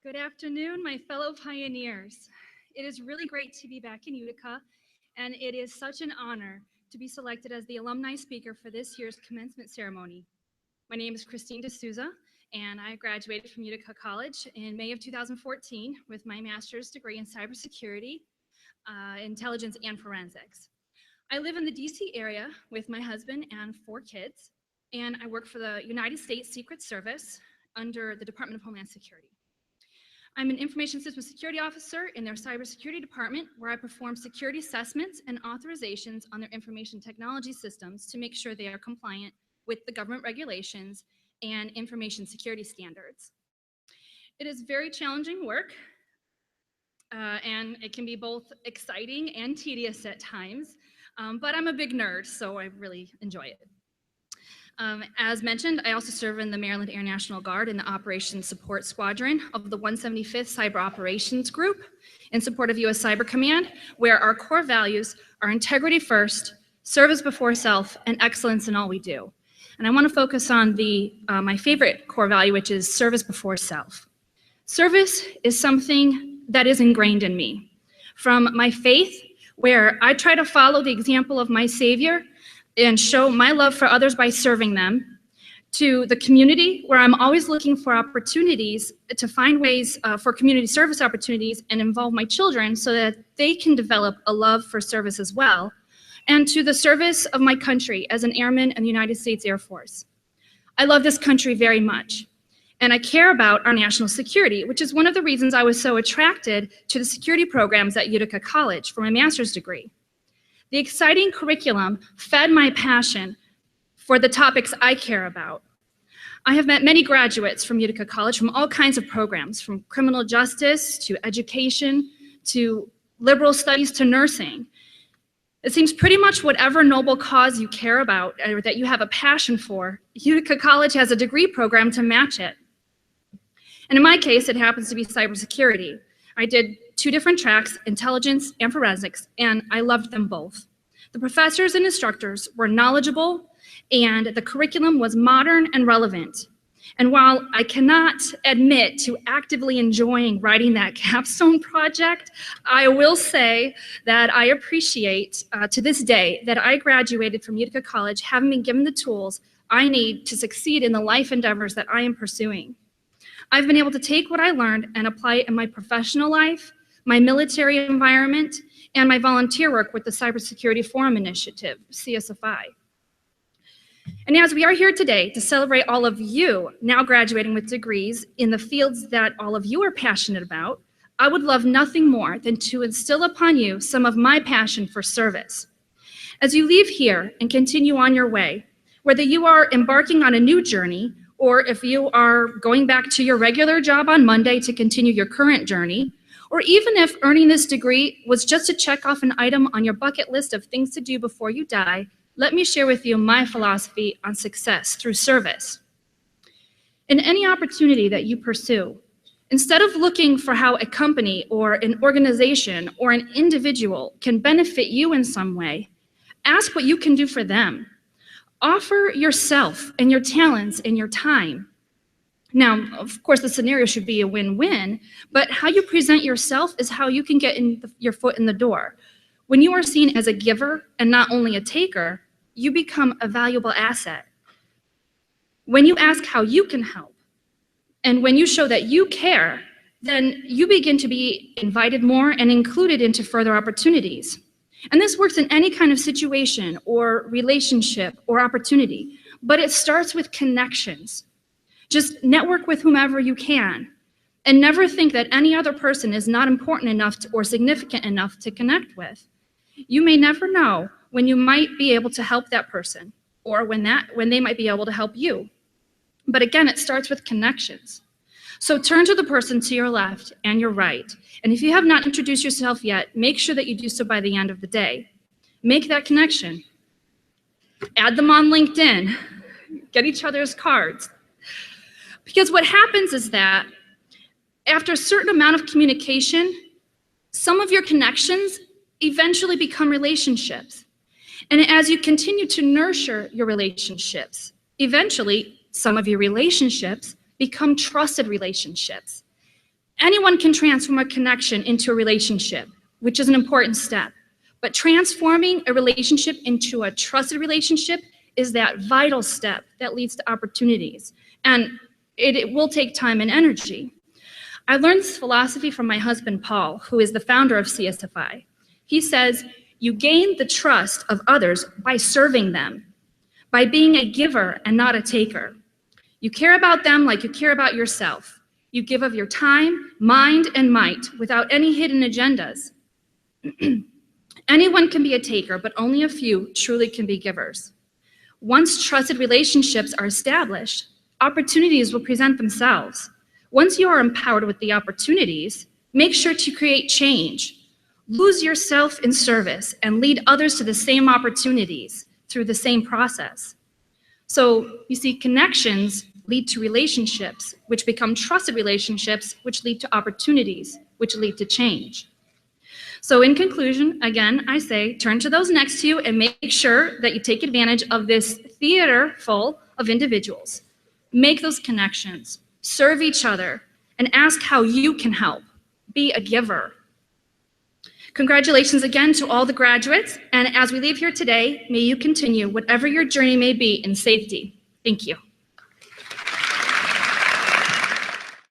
Good afternoon, my fellow pioneers. It is really great to be back in Utica, and it is such an honor to be selected as the alumni speaker for this year's commencement ceremony. My name is Souza, and I graduated from Utica College in May of 2014 with my master's degree in cybersecurity, intelligence, and forensics. I live in the DC area with my husband and 4 kids, and I work for the United States Secret Service under the Department of Homeland Security. I'm an information systems security officer in their cybersecurity department, where I perform security assessments and authorizations on their information technology systems to make sure they are compliant with the government regulations and information security standards. It is very challenging work, and it can be both exciting and tedious at times, but I'm a big nerd, so I really enjoy it. As mentioned, I also serve in the Maryland Air National Guard in the Operations Support Squadron of the 175th Cyber Operations Group in support of USCYBERCOM, where our core values are integrity first, service before self, and excellence in all we do. And I want to focus on my favorite core value, which is service before self. Service is something that is ingrained in me. From my faith, where I try to follow the example of my Savior and show my love for others by serving them, to the community, where I'm always looking for opportunities to find ways for community service opportunities and involve my children so that they can develop a love for service as well, and to the service of my country as an airman in the United States Air Force. I love this country very much, and I care about our national security, which is one of the reasons I was so attracted to the security programs at Utica College for my master's degree. The exciting curriculum fed my passion for the topics I care about. I have met many graduates from Utica College from all kinds of programs, from criminal justice to education to liberal studies to nursing. It seems pretty much whatever noble cause you care about or that you have a passion for, Utica College has a degree program to match it. And in my case, it happens to be cybersecurity. I did 2 different tracks, intelligence and forensics, and I loved them both. The professors and instructors were knowledgeable, and the curriculum was modern and relevant. And while I cannot admit to actively enjoying writing that capstone project, I will say that I appreciate to this day that I graduated from Utica College having been given the tools I need to succeed in the life endeavors that I am pursuing. I've been able to take what I learned and apply it in my professional life, my military environment, and my volunteer work with the Cybersecurity Forum Initiative, CSFI. And as we are here today to celebrate all of you now graduating with degrees in the fields that all of you are passionate about, I would love nothing more than to instill upon you some of my passion for service. As you leave here and continue on your way, whether you are embarking on a new journey or if you are going back to your regular job on Monday to continue your current journey, or even if earning this degree was just to check off an item on your bucket list of things to do before you die, let me share with you my philosophy on success through service. In any opportunity that you pursue, instead of looking for how a company or an organization or an individual can benefit you in some way, ask what you can do for them. Offer yourself and your talents and your time. Now, of course, the scenario should be a win-win, but how you present yourself is how you can get your foot in the door. When you are seen as a giver and not only a taker, you become a valuable asset. When you ask how you can help, and when you show that you care, then you begin to be invited more and included into further opportunities. And this works in any kind of situation or relationship or opportunity, but it starts with connections. Just network with whomever you can, and never think that any other person is not important enough or significant enough to connect with. You may never know when you might be able to help that person, or when they might be able to help you. But again, it starts with connections. So turn to the person to your left and your right, and if you have not introduced yourself yet, make sure that you do so by the end of the day. Make that connection. Add them on LinkedIn. Get each other's cards. Because what happens is that after a certain amount of communication, some of your connections eventually become relationships. And as you continue to nurture your relationships, eventually some of your relationships become trusted relationships. Anyone can transform a connection into a relationship, which is an important step. But transforming a relationship into a trusted relationship is that vital step that leads to opportunities. And it will take time and energy. I learned this philosophy from my husband, Paul, who is the founder of CSFI. He says, you gain the trust of others by serving them, by being a giver and not a taker. You care about them like you care about yourself. You give of your time, mind, and might without any hidden agendas. Anyone can be a taker, but only a few truly can be givers. Once trusted relationships are established, opportunities will present themselves. Once you are empowered with the opportunities, make sure to create change. Lose yourself in service and lead others to the same opportunities through the same process. So you see, connections lead to relationships, which become trusted relationships, which lead to opportunities, which lead to change. So in conclusion, again, I say, turn to those next to you and make sure that you take advantage of this theater full of individuals. Make those connections, serve each other, and ask how you can help. Be a giver. Congratulations again to all the graduates, and as we leave here today, may you continue whatever your journey may be in safety. Thank you.